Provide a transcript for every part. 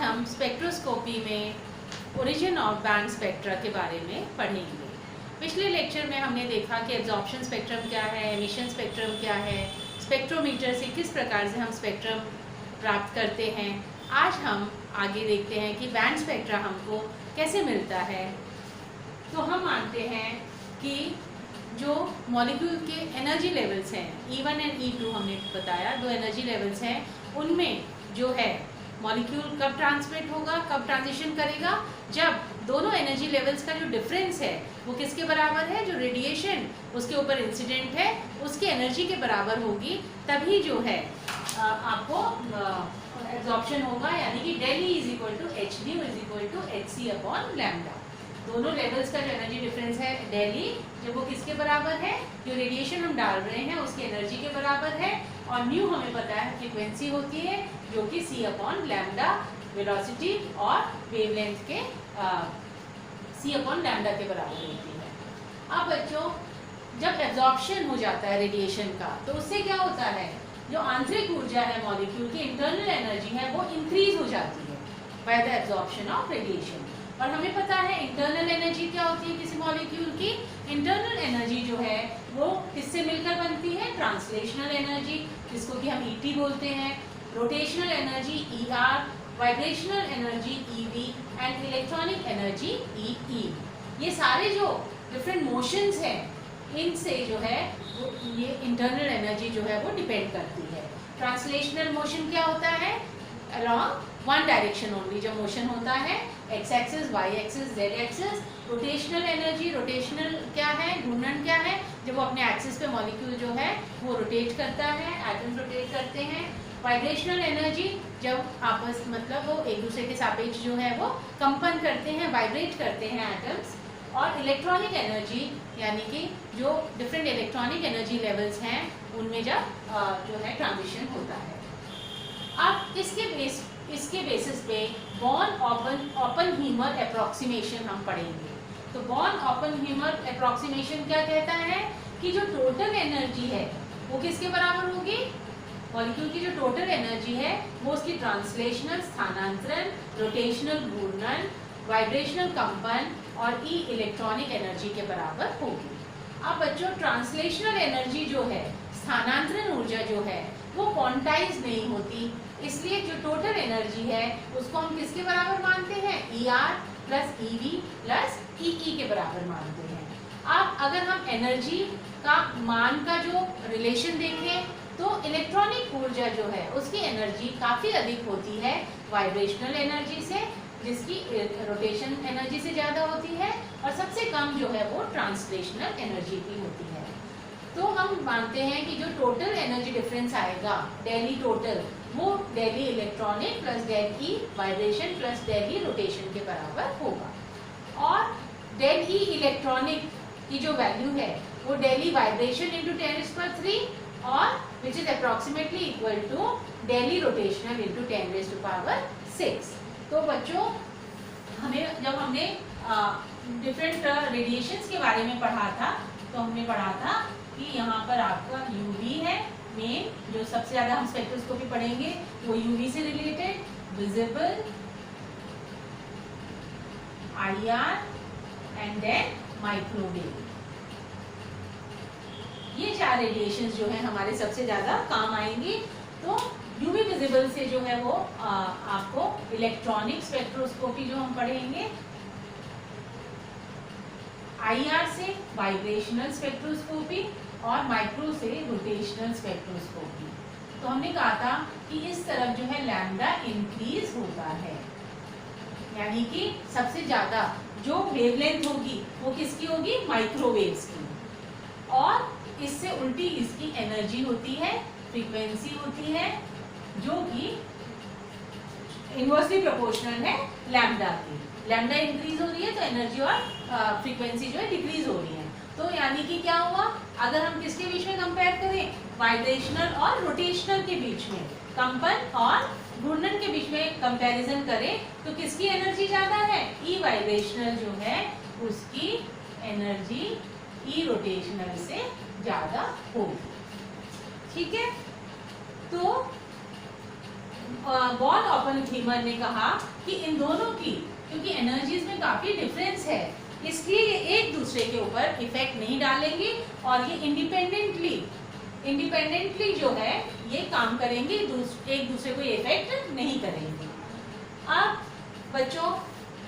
हम स्पेक्ट्रोस्कोपी में origin of band spectra के बारे में पढ़ेंगे। पिछले लेक्चर में हमने देखा कि एब्जॉर्प्शन स्पेक्ट्रम क्या है, एमिशन स्पेक्ट्रम क्या है, स्पेक्ट्रोमीटर से किस प्रकार से हम स्पेक्ट्रम प्राप्त करते हैं। आज हम आगे देखते हैं कि बैंड स्पेक्ट्रा हमको कैसे मिलता है। तो हम मानते हैं कि जो मॉलिक्यूल के एनर्जी लेवल्स हैं, E1 एंड E2 हमने बताया, दो एनर्जी लेवल्स हैं, उनमें जो है मॉलिक्यूल कब ट्रांसमिट होगा, कब ट्रांजिशन करेगा, जब दोनों एनर्जी लेवल्स का जो डिफरेंस है वो किसके बराबर है, जो रेडिएशन उसके ऊपर इंसिडेंट है उसकी एनर्जी के बराबर होगी, तभी जो है आपको एब्जॉर्प्शन होगा। यानी कि del E is equal to H nu is equal to H C upon lambda. दोनों लेवल्स का जो एनर्जी डिफरेंस है डेल E, जब वो किसके बराबर है, जो रेडिएशन हम डाल रहे हैं उसकी एनर्जी के बराबर है, और न्यू हमें पता है फ्रीक्वेंसी होती है जो कि c अपॉन लैम्डा वेलोसिटी और वेवलेंथ के c अपॉन लैम्डा के बराबर होती है। अब बच्चों, जब एब्जॉर्प्शन हो जाता है रेडिएशन का, तो उससे क्या होता है, जो आंतरिक ऊर्जा है मॉलिक्यूल की, इंटरनल एनर्जी है, वो इंक्रीज हो जाती है by the absorption of radiation. और हमें पता है इंटरनल एनर्जी क्या होती है किसी मॉलिक्यूल की। इंटरनल एनर्जी जो है वो किससे मिलकर बनती है, ट्रांसलेशनल एनर्जी जिसको कि हम ET बोलते हैं, rotational energy ER, vibrational energy EV and electronic energy EE। ये सारे जो डिफरेंट मोशंस हैं इनसे जो है वो ये इंटरनल एनर्जी जो है वो डिपेंड करती है। ट्रांसलेशनल मोशन क्या होता है, अलॉन्ग वन डायरेक्शन ओनली जब मोशन होता है, X axis, Y axis, Z axis. Rotational energy, rotational क्या है, घूर्णन क्या है, जब वो अपने एक्सिस पे मॉलिक्यूल जो है वो रोटेट करता है, एटम्स रोटेट करते हैं। वाइब्रेशनल एनर्जी, जब आपस मतलब वो एक दूसरे के सापेक्ष जो है वो कंपन करते हैं, वाइब्रेट करते हैं एटम्स। और इलेक्ट्रॉनिक एनर्जी यानी कि जो डिफरेंट इलेक्ट्रॉनिक एनर्जी लेवल्स हैं उनमें जब जो है ट्रांजिशन होता है। अब इसके बेसिस पे बॉर्न ओपनहीमर अप्रॉक्सीमेशन हम पढ़ेंगे। तो बॉर्न ओपनहीमर अप्रॉक्सीमेशन क्या कहता है कि जो टोटल एनर्जी है वो किसके बराबर होगी, मॉलिक्यूल की जो टोटल एनर्जी है वो उसकी ट्रांसलेशनल स्थानांतरण, रोटेशनल घूर्णन, वाइब्रेशनल कंपन और ई इलेक्ट्रॉनिक एनर्जी के बराबर होगी। अब बच्चों, ट्रांसलेशनल एनर्जी जो है, स्थानांतरण ऊर्जा जो है वो क्वांटाइज नहीं होती, इसलिए जो टोटल एनर्जी है उसको हम किसके बराबर मानते हैं, ER plus EV plus EE के बराबर मानते हैं। अब अगर हम एनर्जी का मान का जो रिलेशन देखें तो इलेक्ट्रॉनिक ऊर्जा जो है उसकी एनर्जी काफ़ी अधिक होती है वाइब्रेशनल एनर्जी से, जिसकी रोटेशन एनर्जी से ज़्यादा होती है, और सबसे कम जो है वो ट्रांसलेशनल एनर्जी की होती है। तो हम मानते हैं कि जो टोटल एनर्जी डिफरेंस आएगा डेल E टोटल, वो del E electronic plus del E vibration plus del E rotation के बराबर होगा। और डेल E इलेक्ट्रॉनिक की जो वैल्यू है वो डेल E वाइब्रेशन इंटू 10⁻³ और which is approximately equal to del E rotational into 10⁻⁶। तो बच्चों, हमें जब हमने डिफरेंट रेडिएशंस के बारे में पढ़ा था तो हमने पढ़ा था कि यहाँ पर आपका UV है मेन, जो सबसे ज़्यादा हम स्पेक्ट्रोस्कोपी पढ़ेंगे वो UV से related, visible, IR and then microwave. ये चार रेडिएशंस जो है हमारे सबसे ज़्यादा काम आएंगे। तो UV विजिबल से जो है वो आपको इलेक्ट्रॉनिक स्पेक्ट्रोस्कोपी जो हम पढ़ेंगे, IR से वाइब्रेशनल स्पेक्ट्रोस्कोपी और माइक्रो से रोटेशनल स्पेक्ट्रोस्कोपी। तो हमने कहा था कि इस तरफ जो है लैम्डा इंक्रीज होता है, यानी कि सबसे ज़्यादा जो वेवलेंथ होगी वो किसकी होगी, माइक्रोवेव्स की, और इससे उल्टी इसकी एनर्जी होती है, फ्रीक्वेंसी होती है, जो कि इनवर्सली प्रोपोर्शनल है लैम्डा की। लैम्डा इंक्रीज हो रही है तो एनर्जी और फ्रीक्वेंसी जो है डिक्रीज हो रही है। तो यानी कि क्या हुआ, अगर हम किसके बीच में कंपेयर करें, वाइब्रेशनल और रोटेशनल के बीच में, कंपन और घूर्णन के बीच में कंपैरिजन करें तो किसकी एनर्जी ज़्यादा है, E वाइब्रेशनल जो है उसकी एनर्जी E रोटेशनल से ज़्यादा होगी। ठीक है, तो बॉन ओपेनहीमर ने कहा कि इन दोनों की, क्योंकि एनर्जीज में काफी डिफरेंस है, इसलिए ये एक दूसरे के ऊपर इफेक्ट नहीं डालेंगे और ये इंडिपेंडेंटली जो है ये काम करेंगे, एक दूसरे को इफेक्ट नहीं करेंगे। अब बच्चों,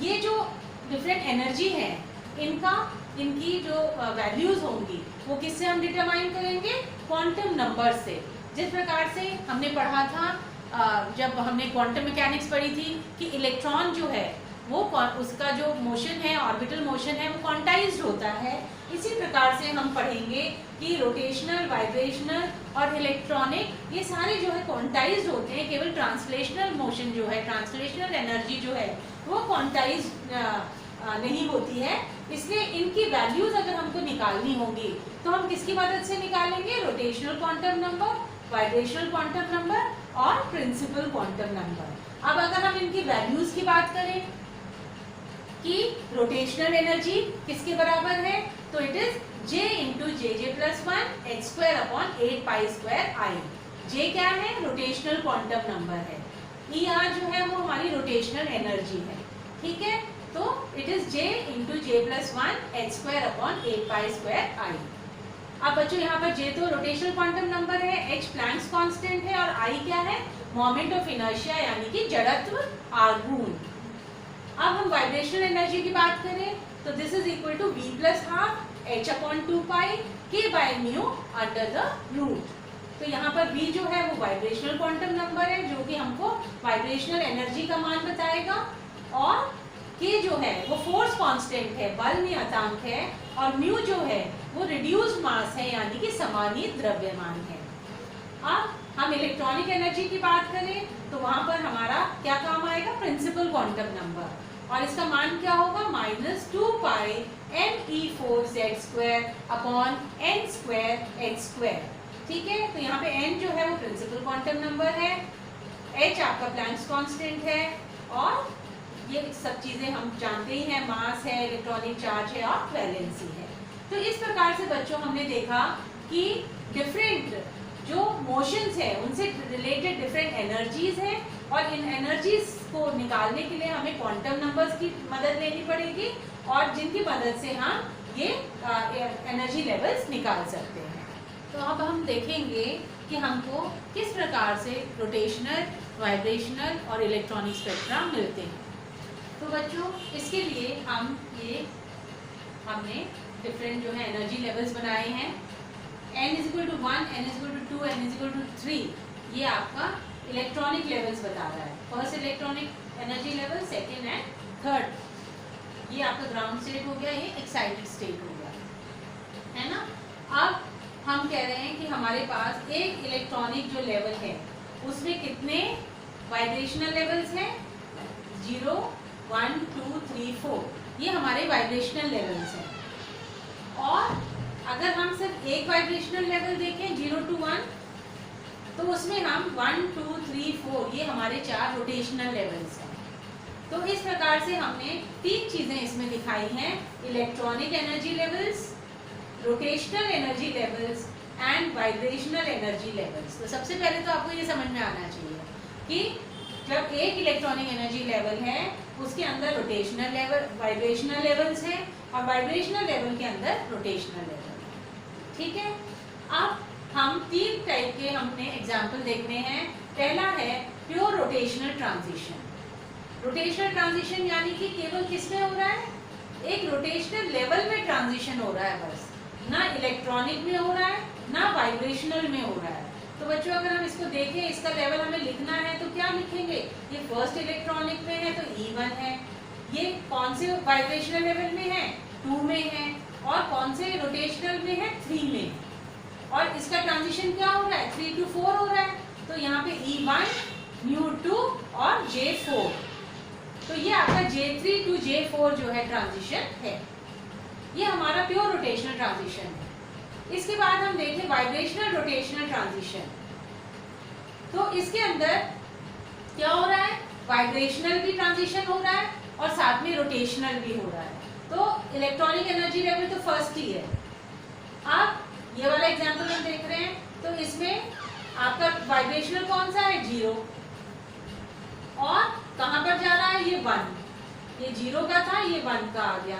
ये जो डिफरेंट एनर्जी है इनकी जो वैल्यूज होंगी वो किससे हम डिटरमाइन करेंगे? क्वांटम नंबर से। जिस प्रकार से हमने पढ़ा था जब हमने क्वांटम मैकेनिक्स पढ़ी थी कि इलेक्ट्रॉन जो है वो उसका जो मोशन है, ऑर्बिटल मोशन है, वो क्वांटाइज्ड होता है। इसी प्रकार से हम पढ़ेंगे कि रोटेशनल, वाइब्रेशनल और इलेक्ट्रॉनिक ये सारे जो है क्वांटाइज्ड होते हैं। केवल ट्रांसलेशनल मोशन जो है, ट्रांसलेशनल एनर्जी जो है वो क्वांटाइज्ड नहीं होती है। इसलिए इनकी वैल्यूज अगर हमको निकालनी होंगी तो हम किसकी मदद से निकालेंगे? Rotational quantum number, vibrational quantum number और प्रिंसिपल क्वांटम नंबर। अब अगर हम इनकी वैल्यूज की बात करें कि रोटेशनल एनर्जी किसके बराबर है, तो it is J into J+1 h²/8π²I। J क्या है? रोटेशनल क्वांटम नंबर है। ER जो है वो हमारी रोटेशनल एनर्जी है, ठीक है। तो it is J into J+1 h²/8π²I। अब बच्चों यहाँ पर J तो रोटेशनल क्वांटम नंबर है, H प्लैंक्स कांस्टेंट है और I क्या है? मोमेंट ऑफ इनर्शिया यानी कि जड़त्व आघूर्ण। अब हम वाइब्रेशनल एनर्जी की बात करें तो this is equal to V+½ h/2π k/μ under the root. तो यहाँ पर V जो है वो वाइब्रेशनल क्वांटम नंबर है जो कि हमको वाइब्रेशनल एनर्जी का मान बताएगा, और K जो है वो फोर्स कांस्टेंट है, बल नियतांक है, और म्यू जो है वो रिड्यूस्ड मास है यानी कि समानीत द्रव्यमान है। अब हम इलेक्ट्रॉनिक एनर्जी की बात करें तो वहां पर हमारा क्या काम आएगा? प्रिंसिपल क्वांटम नंबर, और इसका मान क्या होगा? -2π me²/n²h²। ठीक है, तो यहाँ पे n जो है वो प्रिंसिपल क्वांटम नंबर है, h आपका प्लैंक्स कांस्टेंट है, और ये सब चीजें हम जानते ही हैं, मास है, इलेक्ट्रॉनिक चार्ज है और वैलेंसी है। तो इस प्रकार से बच्चों हमने देखा कि डिफरेंट जो मोशंस है उनसे रिलेटेड डिफरेंट एनर्जीज हैं, और इन एनर्जीज को निकालने के लिए हमें क्वांटम नंबर्स की मदद लेनी पड़ेगी, और जिनकी मदद से हम ये एनर्जी लेवल्स निकाल सकते हैं। तो अब हम देखेंगे कि हमको किस प्रकार से रोटेशनल, वाइब्रेशनल और इलेक्ट्रॉनिक स्पेक्ट्रा मिलते हैं। तो बच्चों इसके लिए हमने डिफरेंट जो है एनर्जी लेवल्स बनाए हैं। n = 1, n = 2, n = 3, ये आपका इलेक्ट्रॉनिक लेवल्स बता रहा है। First electronic energy level, second and third. ये आपका ग्राउंड स्टेट हो गया, ये एक्साइटेड स्टेट हो गया, है ना। अब हम कह रहे हैं कि हमारे पास एक इलेक्ट्रॉनिक जो लेवल है उसमें कितने वाइब्रेशनल लेवल्स हैं? 0, 1, 2, 3, 4, ये हमारे वाइब्रेशनल लेवल्स हैं। और अगर हम सिर्फ एक वाइब्रेशनल लेवल देखें 0 to 1, तो उसमें हम 1, 2, 3, 4 ये हमारे 4 रोटेशनल लेवल्स हैं। तो इस प्रकार से हमने 3 चीजें इसमें दिखाई हैं: electronic energy levels, rotational energy levels and vibrational energy levels. तो सबसे पहले तो आपको ये समझ में आना चाहिए कि जब एक इलेक्ट्रॉनिक एनर्जी लेवल है उसके अंदर रोटेशनल लेवल, वाइब्रेशनल लेवल्स हैं, और वाइब्रेशनल लेवल के अंदर रोटेशनल लेवल है, ठीक है। अब हम 3 टाइप के हमने एग्जाम्पल देखने हैं। पहला है pure rotational transition. Rotational transition यानी कि केवल किस में हो रहा है? एक रोटेशनल लेवल में ट्रांजिशन हो रहा है, बस, ना इलेक्ट्रॉनिक में हो रहा है ना वाइब्रेशनल में हो रहा है। तो बच्चों अगर हम इसको देखें, इसका लेवल हमें लिखना है तो क्या लिखेंगे? ये फर्स्ट इलेक्ट्रॉनिक में है तो E1 है, ये कौन से वाइब्रेशनल लेवल में है? 2 में है, और कौन से रोटेशनल में है? 3 में, और इसका ट्रांजिशन क्या हो रहा है? 3 to 4 हो रहा है, तो यहाँ पे E1, μ2 और J4, तो ये आपका J3 to J4 जो है ट्रांजिशन है, ये हमारा प्योर रोटेशनल ट्रांजिशन है। इसके बाद हम देखें वाइब्रेशनल रोटेशनल ट्रांजिशन, तो इसके अंदर क्या हो रहा है? वाइब्रेशनल भी ट्रांजिशन हो रहा है और साथ में रोटेशनल भी हो रहा है। तो इलेक्ट्रॉनिक एनर्जी लेवल तो फर्स्ट ही है। अब ये वाला एग्जांपल हम देख रहे हैं, तो इसमें आपका वाइब्रेशनल कौन सा है? 0, ये 1, ये 0 का था, ये 1 का आ गया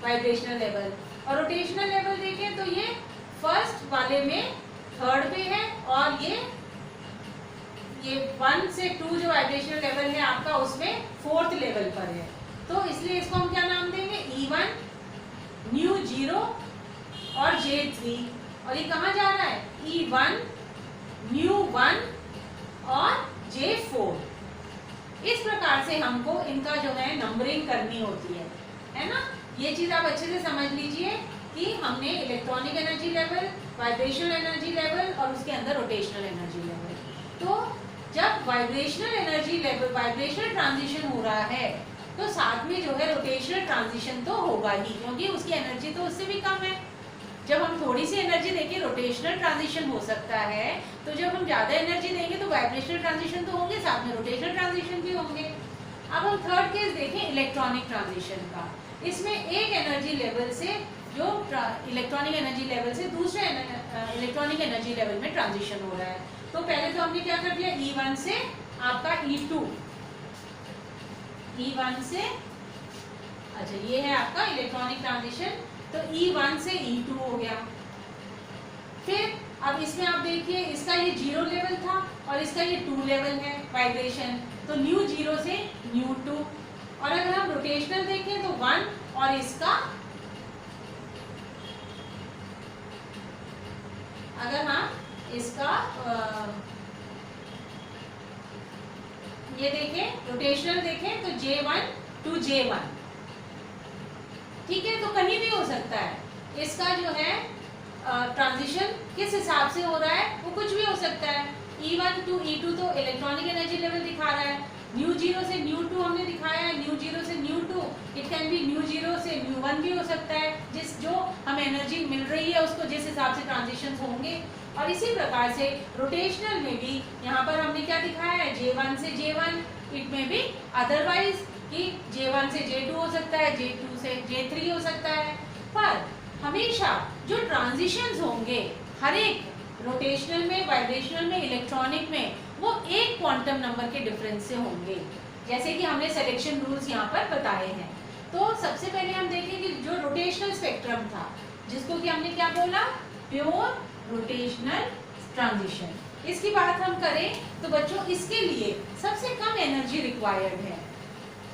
वाइब्रेशनल लेवल। और रोटेशनल लेवल देखें तो ये फर्स्ट वाले में थर्ड पे है, और ये 1 से 2 जो वाइब्रेशनल लेवल है आपका उसमें फोर्थ लेवल पर है। तो इसलिए इसको हम क्या नाम देंगे, E1, ν0 और J3। और ये कहाँ जा रहा है, E1, ν1 और J4। इस प्रकार से हमको इनका जो है नंबरिंग करनी होती है ना। ये चीज आप अच्छे से समझ लीजिए कि हमने electronic energy level, vibrational energy level और उसके अंदर रोटेशनल एनर्जी लेवल। तो जब vibrational energy level, vibrational transition हो रहा है तो साथ में जो है रोटेशनल ट्रांजिशन तो होगा ही, क्योंकि उसकी एनर्जी तो उससे भी कम है। जब हम थोड़ी सी एनर्जी देंगे रोटेशनल ट्रांजिशन हो सकता है, तो जब हम ज़्यादा एनर्जी देंगे तो वाइब्रेशनल ट्रांजिशन तो होंगे, साथ में रोटेशनल ट्रांजिशन भी होंगे। अब हम थर्ड केस देखें इलेक्ट्रॉनिक ट्रांजिशन का। इसमें एक एनर्जी लेवल से, जो इलेक्ट्रॉनिक एनर्जी लेवल से दूसरे इलेक्ट्रॉनिक एनर्जी लेवल में ट्रांजिशन हो रहा है। तो पहले तो हमने क्या कर दिया, E1 से आपका E2, E1 से, अच्छा ये है आपका इलेक्ट्रॉनिक ट्रांजिशन, तो E1 से E2 हो गया। फिर अब इसमें आप देखिए, इसका ये 0 लेवल था और इसका ये 2 लेवल है वाइब्रेशन, तो ν0 से ν2। और अगर हम रोटेशनल देखें तो 1, और इसका अगर हम इसका ये देखें, रोटेशनल देखें तो J1 to J1, ठीक है। तो कहीं भी हो सकता है इसका जो है ट्रांजिशन किस हिसाब से हो रहा है, वो कुछ भी हो सकता है। E1 to E2 तो इलेक्ट्रॉनिक एनर्जी लेवल दिखा रहा है, ν0 से ν2 हमने दिखाया है, ν0 से ν2, इट कैन बी ν0 से ν1 भी हो सकता है, जिस जो हम एनर्जी मिल रही है उसको जिस हिसाब से ट्रांजिशन होंगे। और इसी प्रकार से रोटेशनल में भी यहाँ पर हमने क्या दिखाया है, J1 से J1, इट में भी अदरवाइज कि J1 से J2 हो सकता है, J2 से J3 हो सकता है। पर हमेशा जो ट्रांजिशंस होंगे हर एक रोटेशनल में, वाइब्रेशनल में, इलेक्ट्रॉनिक में, वो एक क्वांटम नंबर के डिफरेंस से होंगे, जैसे कि हमने सिलेक्शन रूल्स यहाँ पर बताए हैं। तो सबसे पहले हम देखें कि जो रोटेशनल स्पेक्ट्रम था, जिसको कि हमने क्या बोला, प्योर रोटेशनल ट्रांजिशन, इसकी बात हम करें तो बच्चों इसके लिए सबसे कम एनर्जी रिक्वायर्ड है,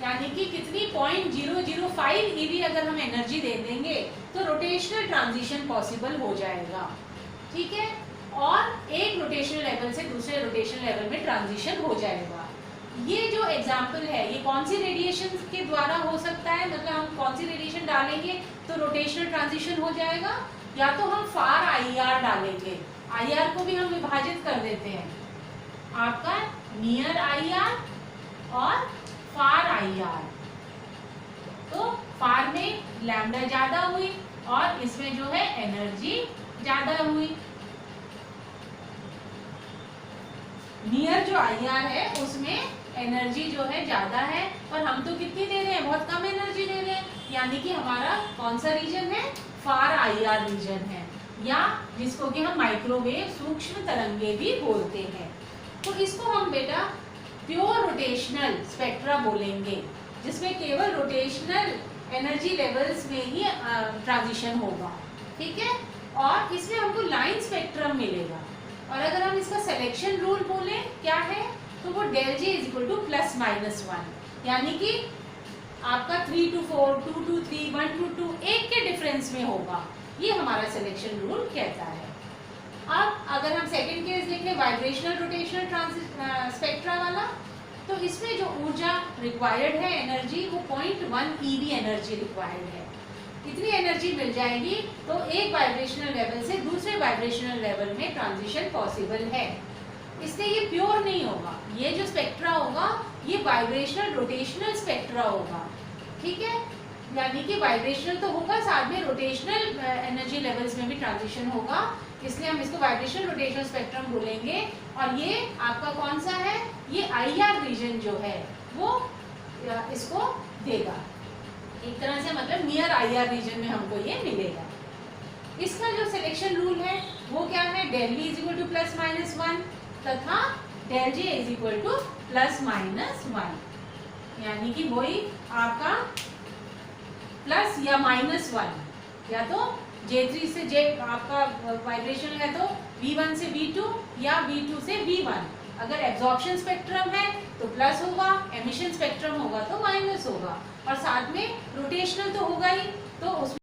यानी कि कितनी 0.005 eV अगर हम एनर्जी दे देंगे तो रोटेशनल ट्रांजिशन पॉसिबल हो जाएगा, ठीक है। और एक रोटेशनल लेवल से दूसरे रोटेशनल लेवल में ट्रांजिशन हो जाएगा। ये जो एग्जाम्पल है ये कौन सी रेडिएशन के द्वारा हो सकता है, मतलब हम कौन सी रेडिएशन डालेंगे तो रोटेशनल ट्रांजिशन हो जाएगा, या तो हम फार IR डालेंगे, IR को भी हम विभाजित कर देते हैं, आपका नियर IR और फार IR। तो फार में लैम्डा ज्यादा हुई और इसमें जो है एनर्जी ज्यादा हुई। नियर जो IR है उसमें एनर्जी जो है ज्यादा है, और हम तो कितनी दे रहे हैं, बहुत कम एनर्जी दे रहे हैं, यानी कि हमारा कौन सा रीजन है, फार IR रीजन है, या जिसको कि हम माइक्रोवेव सूक्ष्म तरंगे भी बोलते हैं। तो इसको हम बेटा प्योर रोटेशनल स्पेक्ट्रा बोलेंगे, जिसमें केवल रोटेशनल एनर्जी लेवल्स में ही ट्रांजिशन होगा, ठीक है। और इसमें हमको लाइन स्पेक्ट्रम मिलेगा। और अगर हम इसका सिलेक्शन रूल बोले क्या है, तो वो del J = ±1, यानी कि आपका 3 to 4, 2 to 3, 1 to 2 एक के डिफरेंस में होगा, ये हमारा सिलेक्शन रूल कहता है। अब अगर हम सेकंड केस देखें, वाइब्रेशनल रोटेशनल स्पेक्ट्रा वाला, तो इसमें जो ऊर्जा रिक्वायर्ड है एनर्जी, वो 0.1 eV एनर्जी रिक्वायर्ड है। इतनी एनर्जी मिल जाएगी तो एक वाइब्रेशनल लेवल से दूसरे वाइब्रेशनल लेवल में ट्रांजिशन पॉसिबल है। इसलिए ये प्योर नहीं होगा, ये जो स्पेक्ट्रा होगा ये वाइब्रेशनल रोटेशनल स्पेक्ट्रा होगा, ठीक है। यानी कि वाइब्रेशनल तो होगा, साथ में रोटेशनल एनर्जी लेवल्स में भी ट्रांजिशन होगा, इसलिए हम इसको वाइब्रेशनल रोटेशनल स्पेक्ट्रम बोलेंगे। और ये आपका कौन सा है, ये IR रीजन जो है वो इसको देगा, एक तरह से मतलब नियर IR रीजन में हमको ये मिलेगा। इसका जो सिलेक्शन रूल है वो क्या है, del V = ±1 तथा del J = ±1। यानी कि वही आपका प्लस या -1, या तो J3 से J आपका वाइब्रेशन है तो V1 से V2 या V2 से V1। अगर एब्जॉर्प्शन स्पेक्ट्रम है तो प्लस होगा, एमिशन स्पेक्ट्रम होगा तो माइनस होगा, और साथ में रोटेशनल तो होगा ही, तो उसमें